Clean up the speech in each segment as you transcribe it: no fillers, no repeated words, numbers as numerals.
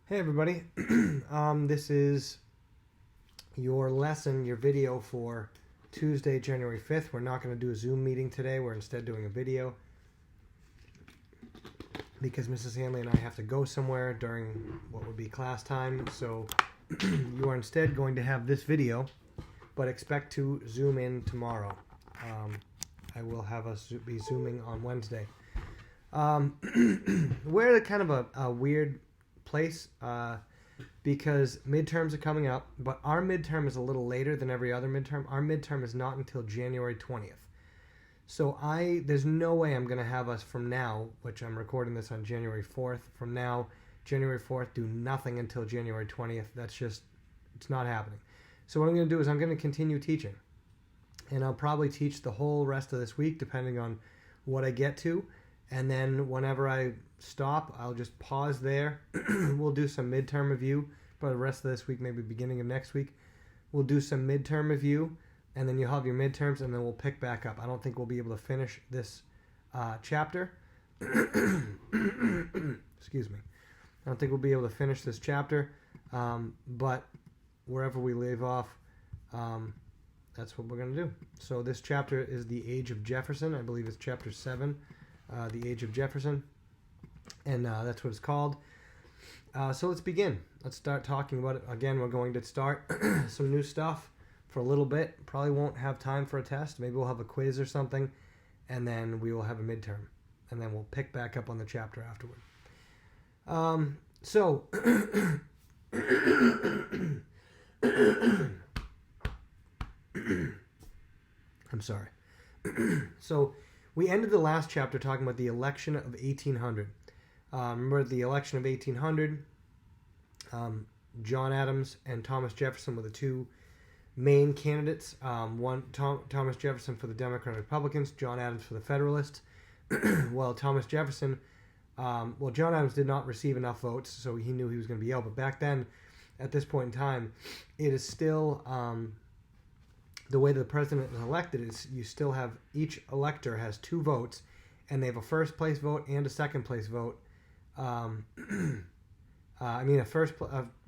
Hey everybody, this is your lesson, your video for Tuesday, January 5th. We're not going to do a Zoom meeting today. We're instead doing a video because Mrs. Hanley and I have to go somewhere during what would be class time. So you are instead going to have this video, but expect to Zoom in tomorrow. I will have us be Zooming on Wednesday. We're kind of a weird place because midterms are coming up, but our midterm is a little later than every other midterm. Our midterm is not until January 20th. So there's no way I'm going to have us from now, which I'm recording this on January 4th, from now, January 4th, do nothing until January 20th. It's not happening. So what I'm going to do is I'm going to continue teaching. And I'll probably teach the whole rest of this week, depending on what I get to. And then whenever I stop, I'll just pause there. We'll do some midterm review for the rest of this week, maybe beginning of next week. We'll do some midterm review, and then you'll have your midterms, and then we'll pick back up. I don't think we'll be able to finish this chapter. Excuse me. I don't think we'll be able to finish this chapter, but wherever we leave off, that's what we're going to do. So this chapter is The Age of Jefferson. I believe it's chapter 7, The Age of Jefferson. And that's what it's called. So let's begin. Let's start talking about it. Again, we're going to start some new stuff for a little bit. Probably won't have time for a test. Maybe we'll have a quiz or something. And then we will have a midterm. And then we'll pick back up on the chapter afterward. I'm sorry. So we ended the last chapter talking about the election of 1800. Remember the election of 1800? John Adams and Thomas Jefferson were the two main candidates. Thomas Jefferson for the Democratic Republicans, John Adams for the Federalists. Well, John Adams did not receive enough votes, so he knew he was going to be out. But back then, at this point in time, it is still the way the president is elected is you still have each elector has 2 votes, and they have a first place vote and a second place vote.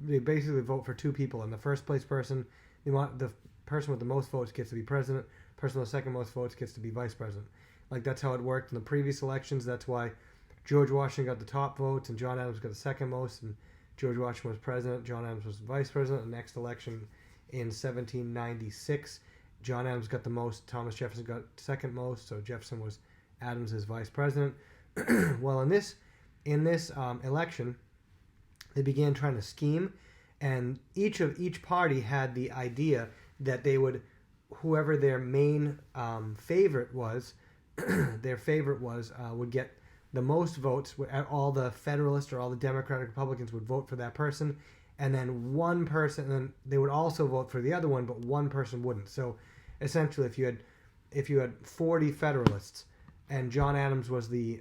They basically vote for 2 people, and the first place person, the person with the most votes gets to be president. The person with the second most votes gets to be vice president. Like that's how it worked in the previous elections. That's why George Washington got the top votes, and John Adams got the second most, and George Washington was president, John Adams was vice president. The next election in 1796, John Adams got the most, Thomas Jefferson got second most, so Jefferson was Adams' vice president. Well, in this election, they began trying to scheme, and each party had the idea that they would, whoever their main favorite was, would get the most votes. All the Federalists or all the Democratic Republicans would vote for that person, and then one person, and then they would also vote for the other one, but one person wouldn't. So essentially, if you had 40 Federalists, and John Adams was the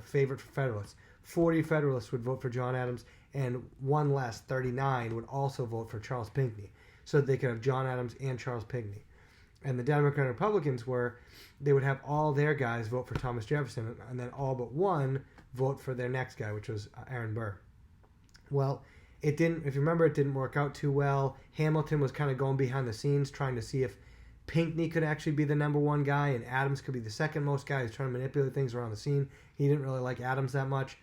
favorite for Federalists, 40 Federalists would vote for John Adams, and one less, 39, would also vote for Charles Pinckney, so that they could have John Adams and Charles Pinckney. And the Democratic Republicans they would have all their guys vote for Thomas Jefferson, and then all but one vote for their next guy, which was Aaron Burr. Well, it didn't. If you remember, it didn't work out too well. Hamilton was kind of going behind the scenes, trying to see if Pinckney could actually be the number 1 guy, and Adams could be the second most guy. He's trying to manipulate things around the scene. He didn't really like Adams that much.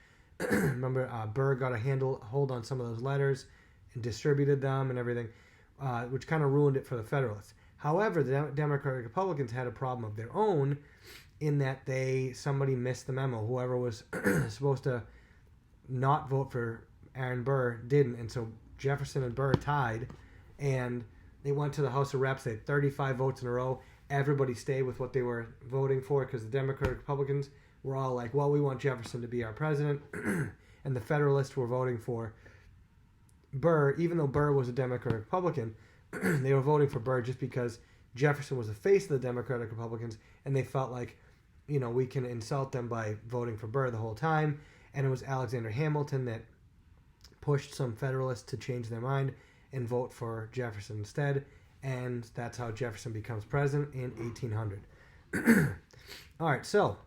Remember, Burr got a hold on some of those letters and distributed them and everything, which kind of ruined it for the Federalists. However, the Democratic Republicans had a problem of their own in that somebody missed the memo. Whoever was supposed to not vote for Aaron Burr didn't, and so Jefferson and Burr tied, and they went to the House of Reps. They had 35 votes in a row. Everybody stayed with what they were voting for because the Democratic Republicans were all like, well, we want Jefferson to be our president, and the Federalists were voting for Burr, even though Burr was a Democratic Republican. They were voting for Burr just because Jefferson was the face of the Democratic Republicans, and they felt like, we can insult them by voting for Burr the whole time. And it was Alexander Hamilton that pushed some Federalists to change their mind and vote for Jefferson instead, and that's how Jefferson becomes president in 1800. All right, so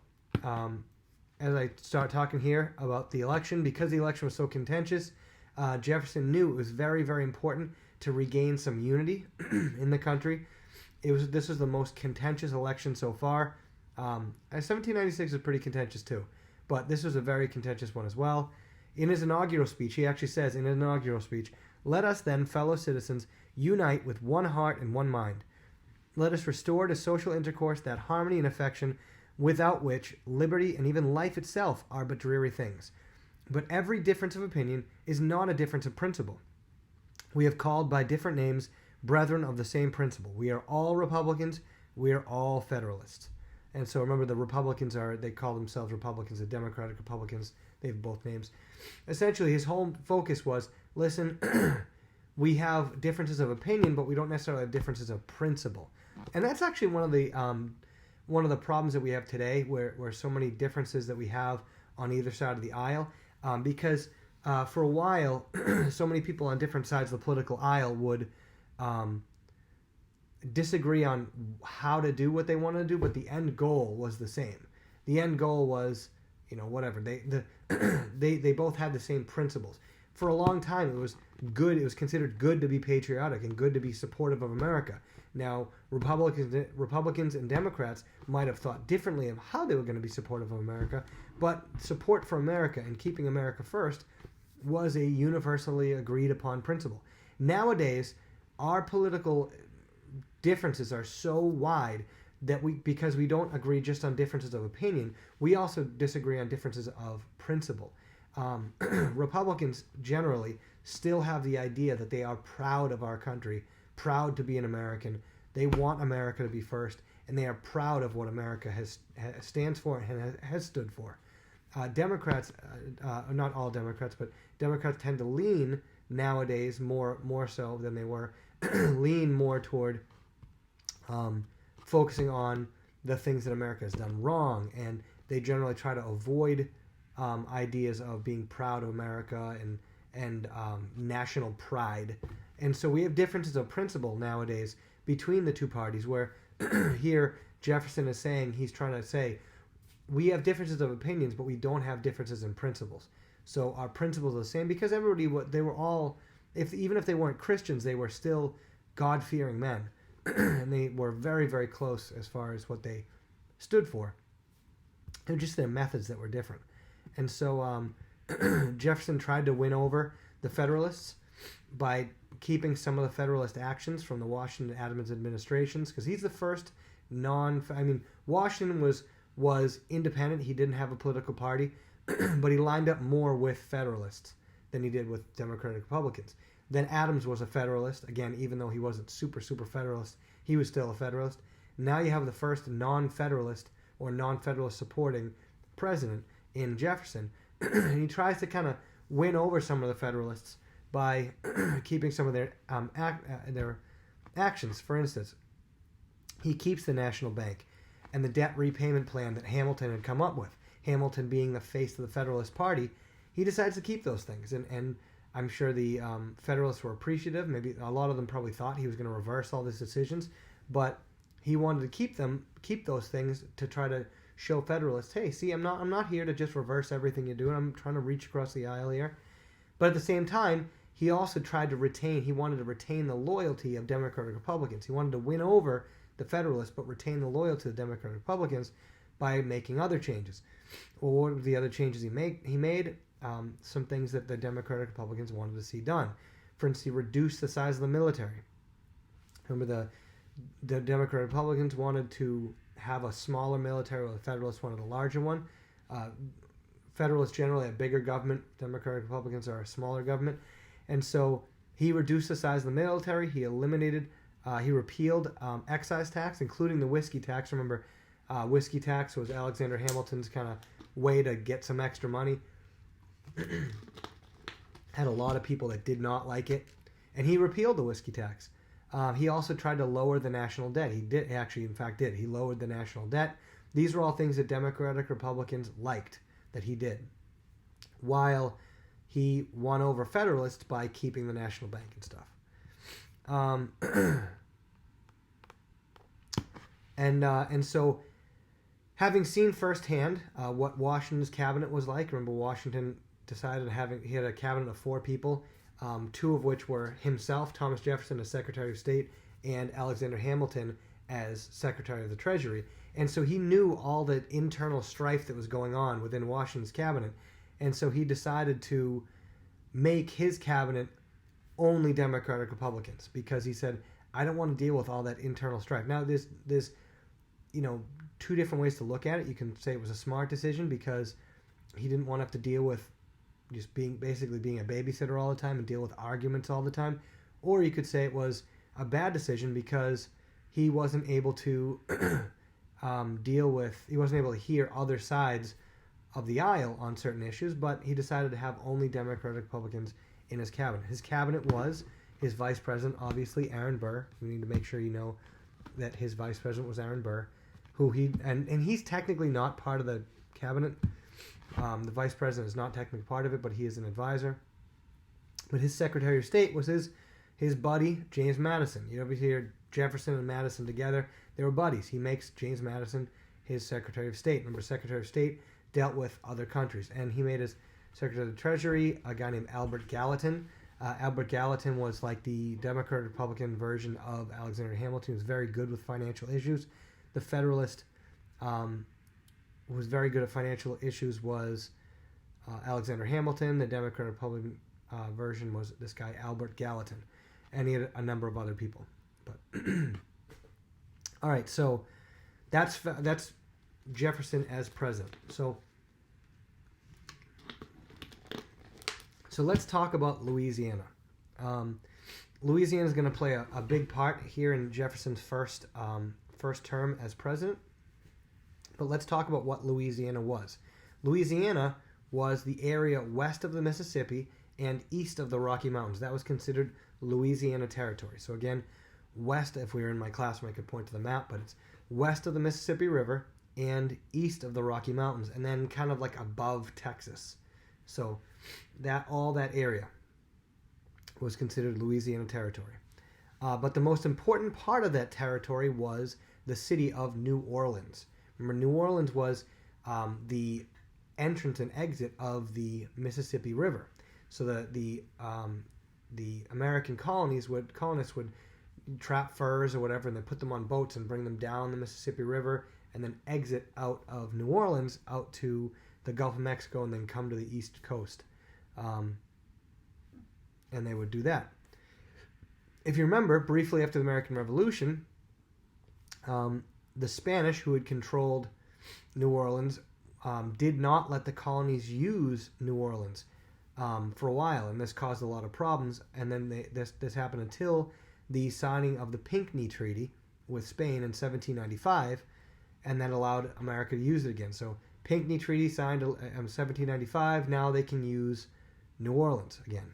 as I start talking here about the election, because the election was so contentious, Jefferson knew it was very, very important to regain some unity in the country. This was the most contentious election so far. 1796 was pretty contentious too, but this was a very contentious one as well. In his inaugural speech, he actually says in his inaugural speech, "Let us then, fellow citizens, unite with one heart and one mind. Let us restore to social intercourse that harmony and affection without which liberty and even life itself are but dreary things. But every difference of opinion is not a difference of principle. We have called by different names brethren of the same principle. We are all Republicans. We are all Federalists." And so remember, the Republicans they call themselves Republicans, the Democratic Republicans, they have both names. Essentially, his whole focus was, listen, we have differences of opinion, but we don't necessarily have differences of principle. And that's actually one of the problems that we have today, where so many differences that we have on either side of the aisle, because for a while, so many people on different sides of the political aisle would disagree on how to do what they want to do, but the end goal was the same. The end goal was, whatever. They both had the same principles. For a long time, it was good. It was considered good to be patriotic and good to be supportive of America. Now, Republicans and Democrats might have thought differently of how they were going to be supportive of America, but support for America and keeping America first was a universally agreed upon principle. Nowadays, our political differences are so wide that because we don't agree just on differences of opinion, we also disagree on differences of principle. Republicans generally still have the idea that they are proud of our country, proud to be an American. They want America to be first, and they are proud of what America stands for and has stood for. Democrats, not all Democrats, but Democrats tend to lean nowadays more so than they were, lean more toward focusing on the things that America has done wrong, and they generally try to avoid ideas of being proud of America and national pride. And so we have differences of principle nowadays between the two parties, where here Jefferson is saying, he's trying to say, we have differences of opinions, but we don't have differences in principles. So our principles are the same, because they were all, even if they weren't Christians, they were still God-fearing men. And they were very, very close as far as what they stood for. They're just their methods that were different. And so Jefferson tried to win over the Federalists by keeping some of the Federalist actions from the Washington Adams administrations, because he's the first Washington was independent. He didn't have a political party, but he lined up more with Federalists than he did with Democratic Republicans. Then Adams was a Federalist. Again, even though he wasn't super Federalist, he was still a Federalist. Now you have the first non-Federalist or non-Federalist supporting president in Jefferson. And he tries to kind of win over some of the Federalists by keeping some of their actions. For instance, he keeps the National Bank and the debt repayment plan that Hamilton had come up with. Hamilton being the face of the Federalist Party, he decides to keep those things. And I'm sure the Federalists were appreciative. Maybe a lot of them probably thought he was going to reverse all these decisions, but he wanted to keep those things to try to show Federalists, hey, see, I'm not here to just reverse everything you do, and I'm trying to reach across the aisle here. But at the same time, he also wanted to retain the loyalty of Democratic Republicans. He wanted to win over the Federalists, but retain the loyalty of the Democratic Republicans by making other changes. Well, what were the other changes he made? Some things that the Democratic Republicans wanted to see done. For instance, he reduced the size of the military. Remember, the Democratic Republicans wanted to have a smaller military, while the Federalists wanted a larger one. Federalists generally have bigger government. Democratic Republicans are a smaller government. And so he reduced the size of the military. He repealed excise tax, including the whiskey tax. Remember, whiskey tax was Alexander Hamilton's kind of way to get some extra money. Had a lot of people that did not like it, and he repealed the whiskey tax. He also tried to lower the national debt. He did. He lowered the national debt. These were all things that Democratic Republicans liked that he did, while he won over Federalists by keeping the national bank and stuff. And so, having seen firsthand what Washington's cabinet was like, remember Washington decided he had a cabinet of 4 people, 2 of which were himself, Thomas Jefferson as Secretary of State, and Alexander Hamilton as Secretary of the Treasury. And so he knew all the internal strife that was going on within Washington's cabinet. And so he decided to make his cabinet only Democratic Republicans, because he said, I don't want to deal with all that internal strife. Now, there's 2 different ways to look at it. You can say it was a smart decision because he didn't want to have to deal with just being a babysitter all the time and deal with arguments all the time. Or you could say it was a bad decision because he wasn't able to he wasn't able to hear other sides of the aisle on certain issues, but he decided to have only Democratic Republicans in his cabinet. His cabinet was his vice president, obviously, Aaron Burr. We need to make sure you know that his vice president was Aaron Burr, and he's technically not part of the cabinet. The vice president is not technically part of it, but he is an advisor. But his Secretary of State was his buddy, James Madison. You ever hear Jefferson and Madison together? They were buddies. He makes James Madison his Secretary of State. Remember, Secretary of State dealt with other countries. And he made his Secretary of the Treasury a guy named Albert Gallatin. Albert Gallatin was like the Democrat-Republican version of Alexander Hamilton. He was very good with financial issues. The Federalist who was very good at financial issues was Alexander Hamilton. The Democrat-Republican version was this guy, Albert Gallatin. And he had a number of other people. But all right, so that's Jefferson as president. So let's talk about Louisiana. Louisiana is going to play a big part here in Jefferson's first term as president. But let's talk about what Louisiana was. Louisiana was the area west of the Mississippi and east of the Rocky Mountains. That was considered Louisiana Territory. So again, west, if we were in my classroom, I could point to the map, but it's west of the Mississippi River and east of the Rocky Mountains, and then kind of like above Texas. So all that area was considered Louisiana Territory. But the most important part of that territory was the city of New Orleans. Remember, New Orleans was the entrance and exit of the Mississippi River. So the American colonists would trap furs or whatever, and they put them on boats and bring them down the Mississippi River, and then exit out of New Orleans out to the Gulf of Mexico, and then come to the East Coast. And they would do that. If you remember, briefly after the American Revolution, the Spanish, who had controlled New Orleans, did not let the colonies use New Orleans for a while, and this caused a lot of problems. And then this happened until the signing of the Pinckney Treaty with Spain in 1795, and that allowed America to use it again. So Pinckney Treaty signed in 1795. Now they can use New Orleans again.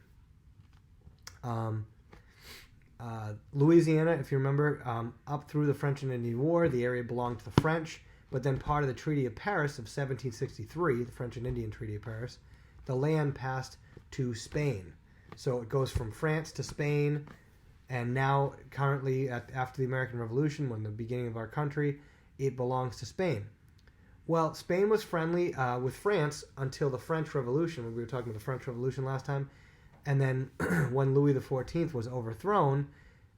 Louisiana, if you remember, up through the French and Indian War, the area belonged to the French, but then part of the Treaty of Paris of 1763, the French and Indian Treaty of Paris, the land passed to Spain. So it goes from France to Spain, and now currently, after the American Revolution, when the beginning of our country, it belongs to Spain. Well, Spain was friendly with France until the French Revolution. We were talking about the French Revolution last time. And then when Louis XIV was overthrown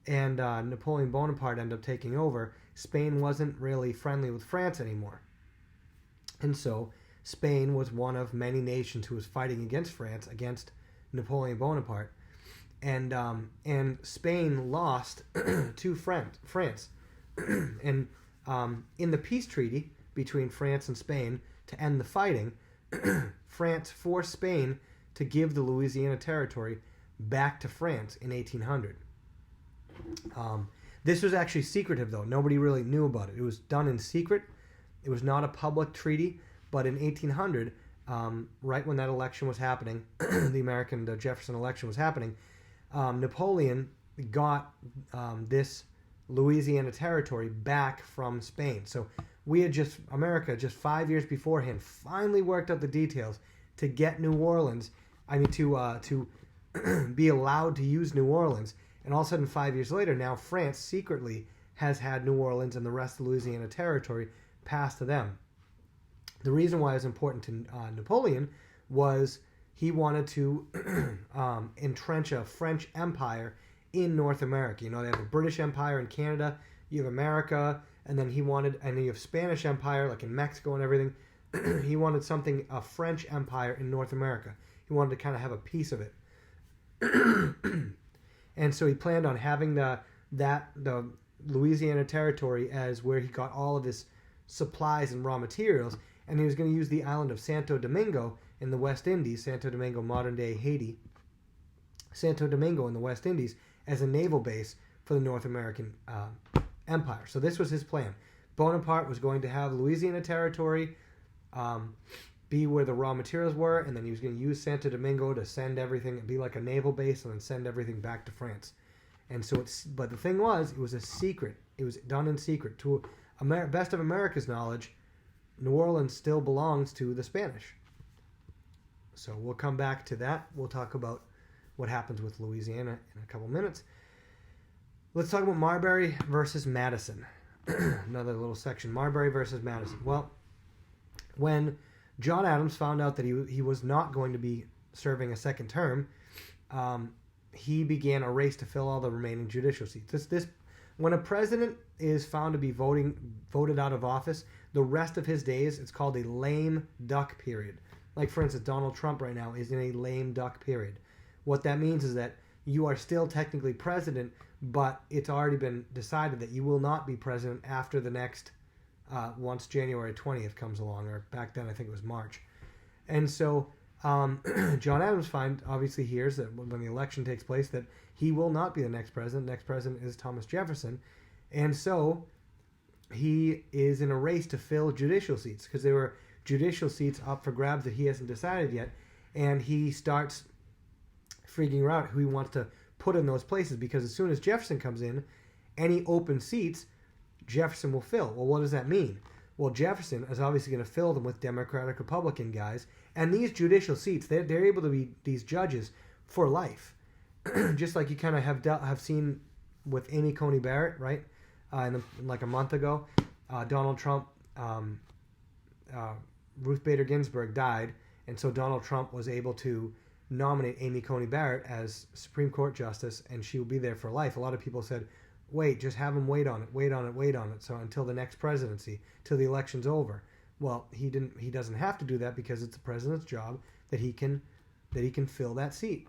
and Napoleon Bonaparte ended up taking over, Spain wasn't really friendly with France anymore. And so Spain was one of many nations who was fighting against France, against Napoleon Bonaparte. And Spain lost to France. And in the peace treaty between France and Spain, to end the fighting, France forced Spain to give the Louisiana Territory back to France in 1800. This was actually secretive, though. Nobody really knew about it. It was done in secret. It was not a public treaty, but in 1800, right when that election was happening, the Jefferson election was happening, Napoleon got this Louisiana Territory back from Spain. So America, just 5 years beforehand, finally worked out the details to get New Orleans, to be allowed to use New Orleans. And all of a sudden, 5 years later, now France secretly has had New Orleans and the rest of the Louisiana Territory passed to them. The reason why it was important to Napoleon was he wanted to entrench a French empire in North America. You know, they have a British Empire in Canada, you have America, and then and you have Spanish Empire, like in Mexico and everything. He wanted a French Empire in North America. He wanted to kind of have a piece of it. And so he planned on having the Louisiana Territory as where he got all of his supplies and raw materials, and he was going to use the island of Santo Domingo in the West Indies, Santo Domingo, modern-day Haiti, Santo Domingo in the West Indies, as a naval base for the North American Empire. So this was his plan. Bonaparte was going to have Louisiana Territory be where the raw materials were, and then he was going to use Santo Domingo to send everything, be like a naval base, and then send everything back to France. And so but the thing was, it was a secret. It was done in secret. To best of America's knowledge, New Orleans still belongs to the Spanish. So we'll come back to that. We'll talk about what happens with Louisiana in a couple minutes. Let's talk about Marbury versus Madison. Another little section. Marbury versus Madison. Well, when John Adams found out that he was not going to be serving a second term, he began a race to fill all the remaining judicial seats. When a president is found to be voted out of office, the rest of his days, it's called a lame duck period. Like, for instance, Donald Trump right now is in a lame duck period. What that means is that you are still technically president, but it's already been decided that you will not be president after the next, once January 20th comes along, or back then I think it was March. And so John Adams obviously hears that when the election takes place that he will not be the next president. The next president is Thomas Jefferson. And so he is in a race to fill judicial seats, because there were judicial seats up for grabs that he hasn't decided yet. And he starts figuring out who he wants to put in those places, because as soon as Jefferson comes in, any open seats Jefferson will fill. Well, what does that mean? Well, Jefferson is obviously going to fill them with Democratic Republican guys, and these judicial seats, they're able to be these judges for life. Just like you kind of have seen with Amy Coney Barrett, right? Like a month ago, Donald Trump, Ruth Bader Ginsburg died, and so Donald Trump was able to nominate Amy Coney Barrett as Supreme Court Justice, and she will be there for life. A lot of people said, wait, just have him wait on it, so until the next presidency, till the election's over. Well, he doesn't have to do that, because it's the president's job that he can fill that seat.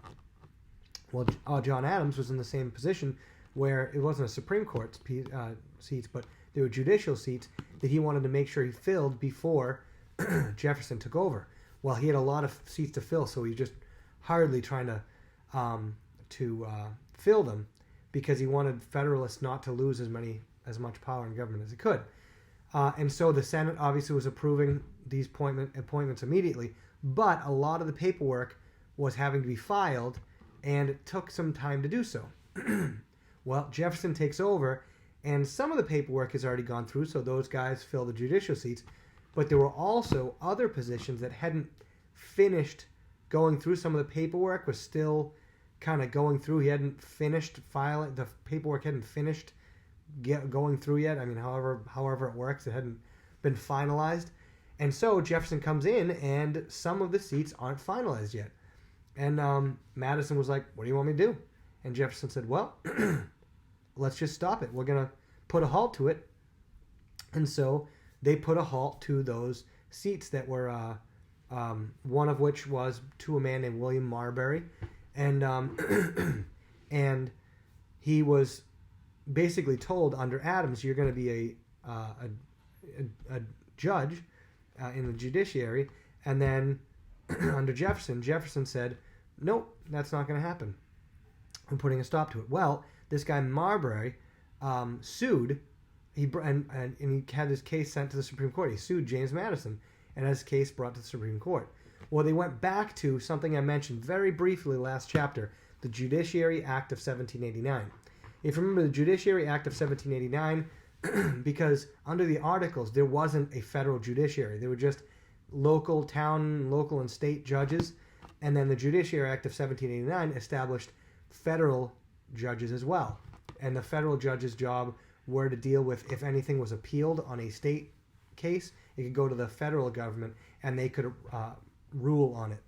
Well, John Adams was in the same position, where it wasn't a Supreme Court seats, but there were judicial seats that he wanted to make sure he filled before Jefferson took over. Well, he had a lot of seats to fill, so he just hardly trying to fill them, because he wanted Federalists not to lose as much power in government as he could. And so the Senate obviously was approving these appointments immediately, but a lot of the paperwork was having to be filed, and it took some time to do so. Well, Jefferson takes over, and some of the paperwork has already gone through, so those guys fill the judicial seats, but there were also other positions that hadn't finished going through. Some of the paperwork was still kind of going through. He hadn't finished filing. The paperwork hadn't finished going through yet. I mean, however it works, it hadn't been finalized. And so Jefferson comes in, and some of the seats aren't finalized yet. And Madison was like, what do you want me to do? And Jefferson said, well, let's just stop it. We're going to put a halt to it. And so they put a halt to those seats that were, one of which was to a man named William Marbury. And and he was basically told, under Adams, you're going to be a judge in the judiciary. And then under Jefferson said, nope, that's not going to happen. I'm putting a stop to it. Well, this guy Marbury sued. He had his case sent to the Supreme Court. He sued James Madison and had his case brought to the Supreme Court. Well, they went back to something I mentioned very briefly last chapter, the Judiciary Act of 1789. If you remember the Judiciary Act of 1789, because under the Articles, there wasn't a federal judiciary. There were just local and state judges. And then the Judiciary Act of 1789 established federal judges as well. And the federal judge's job were to deal with, if anything was appealed on a state case, it could go to the federal government and they could rule on it.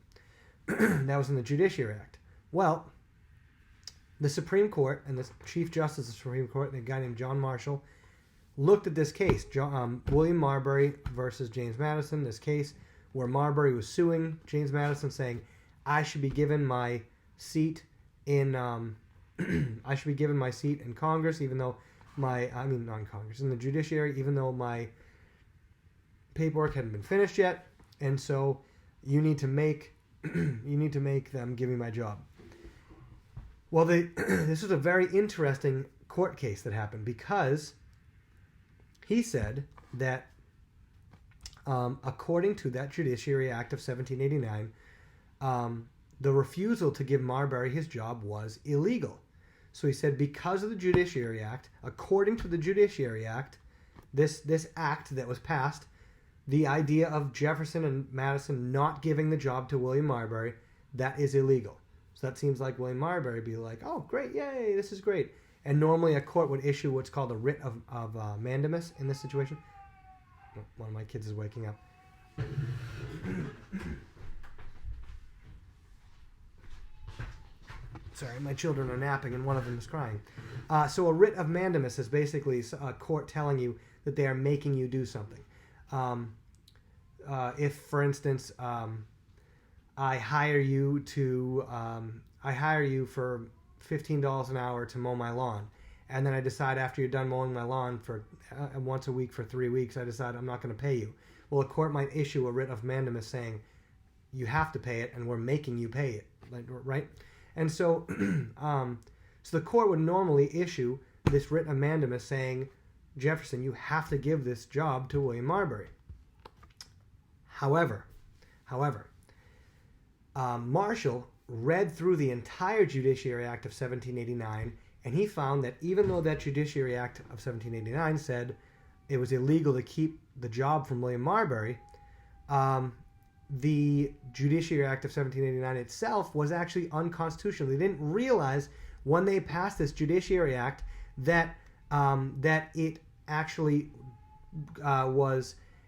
that was in the Judiciary Act. Well, the Supreme Court and the Chief Justice of the Supreme Court, a guy named John Marshall, looked at this case, William Marbury versus James Madison, this case where Marbury was suing James Madison, saying, I should be given my seat in Congress, even though not in Congress, in the judiciary, even though my paperwork hadn't been finished yet, and so you need to make them give me my job. Well, this was a very interesting court case that happened, because he said that according to that Judiciary Act of 1789, the refusal to give Marbury his job was illegal. So he said, because of the Judiciary Act, according to the Judiciary Act, this act that was passed, the idea of Jefferson and Madison not giving the job to William Marbury, that is illegal. So that seems like William Marbury would be like, oh, great, yay, this is great. And normally a court would issue what's called a writ of mandamus in this situation. One of my kids is waking up. Sorry, my children are napping and one of them is crying. So a writ of mandamus is basically a court telling you that they are making you do something. If, for instance, I hire you for $15 an hour to mow my lawn, and then I decide after you're done mowing my lawn for once a week for 3 weeks, I decide I'm not going to pay you. Well, a court might issue a writ of mandamus saying you have to pay it, and we're making you pay it, right? And so, so the court would normally issue this writ of mandamus saying, Jefferson, you have to give this job to William Marbury. However, Marshall read through the entire Judiciary Act of 1789, and he found that even though that Judiciary Act of 1789 said it was illegal to keep the job from William Marbury, the Judiciary Act of 1789 itself was actually unconstitutional. They didn't realize when they passed this Judiciary Act that it actually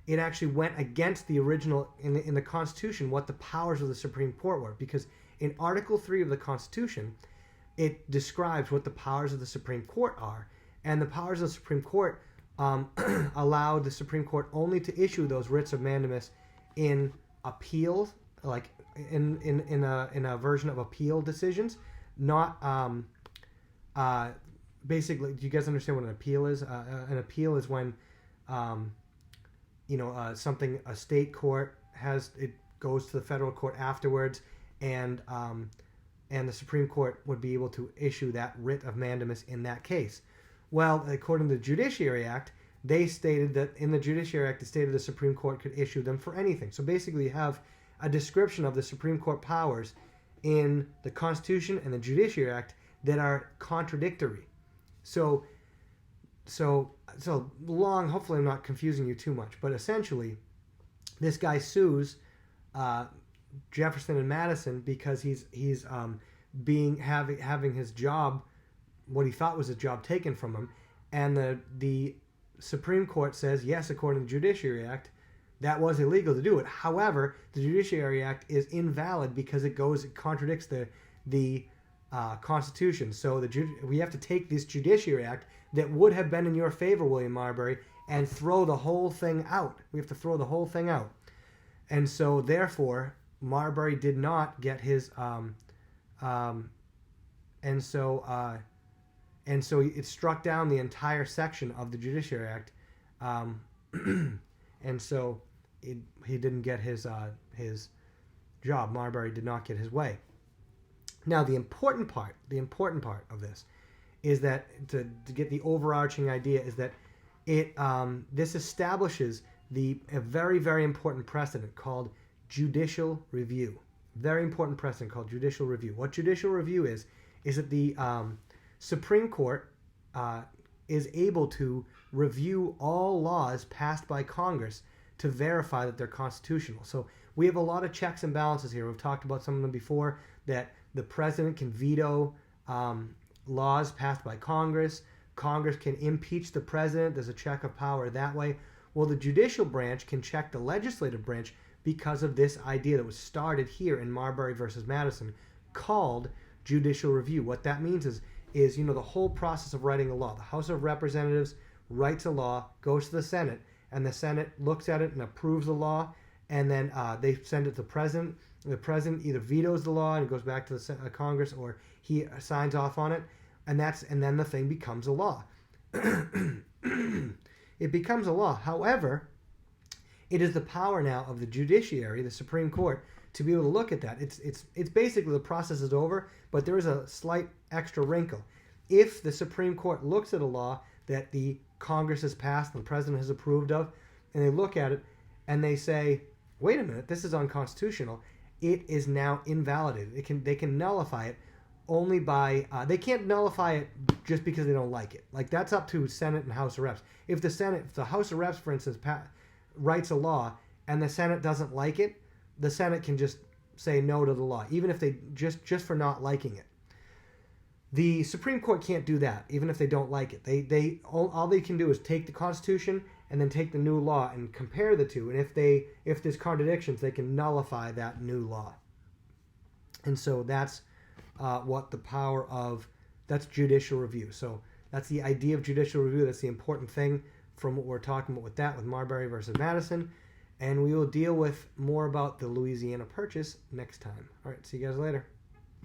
went against the original in the Constitution what the powers of the Supreme Court were, because in Article 3 of the Constitution it describes what the powers of the Supreme Court are, and the powers of the Supreme Court allowed the Supreme Court only to issue those writs of mandamus in appeals, like in a version of appeal decisions, not basically. Do you guys understand what an appeal is? An appeal is when something, a state court has, it goes to the federal court afterwards, and the Supreme Court would be able to issue that writ of mandamus in that case. Well, according to the Judiciary Act, they stated that in the Judiciary Act, it stated the Supreme Court could issue them for anything. So basically you have a description of the Supreme Court powers in the Constitution and the Judiciary Act that are contradictory. So long, hopefully I'm not confusing you too much, but essentially this guy sues Jefferson and Madison because he's having his job, what he thought was his job, taken from him, and the Supreme Court says yes, according to the Judiciary Act, that was illegal to do it. However, the Judiciary Act is invalid because it contradicts the Constitution. So we have to take this Judiciary Act that would have been in your favor, William Marbury, and throw the whole thing out. We have to throw the whole thing out. And so, therefore, Marbury did not get his, and so it struck down the entire section of the Judiciary Act, and so he didn't get his job. Marbury did not get his way. Now, the important part of this is that to get the overarching idea is that this establishes a very, very important precedent called judicial review. Very important precedent called judicial review. What judicial review is that the Supreme Court is able to review all laws passed by Congress to verify that they're constitutional. So we have a lot of checks and balances here. We've talked about some of them before, that the president can veto laws passed by Congress. Congress can impeach the president. There's a check of power that way. Well, the judicial branch can check the legislative branch because of this idea that was started here in Marbury versus Madison called judicial review. What that means is the whole process of writing a law. The House of Representatives writes a law, goes to the Senate, and the Senate looks at it and approves the law, and then they send it to the President. The President either vetoes the law and it goes back to the Congress, or he signs off on it, and then the thing becomes a law. It becomes a law. However, it is the power now of the judiciary, the Supreme Court, to be able to look at that. It's basically the process is over, but there is a slight extra wrinkle. If the Supreme Court looks at a law that the Congress has passed and the President has approved of, and they look at it and they say, wait a minute, this is unconstitutional, it is now invalidated. They can nullify it only by, they can't nullify it just because they don't like it. Like, that's up to Senate and House of Reps. If the House of Reps, for instance, writes a law and the Senate doesn't like it, the Senate can just say no to the law, even if they just for not liking it. The Supreme Court can't do that, even if they don't like it. All they can do is take the Constitution and then take the new law and compare the two. And if there's contradictions, they can nullify that new law. And so that's that's judicial review. So that's the idea of judicial review. That's the important thing from what we're talking about with Marbury versus Madison. And we will deal with more about the Louisiana Purchase next time. All right, see you guys later.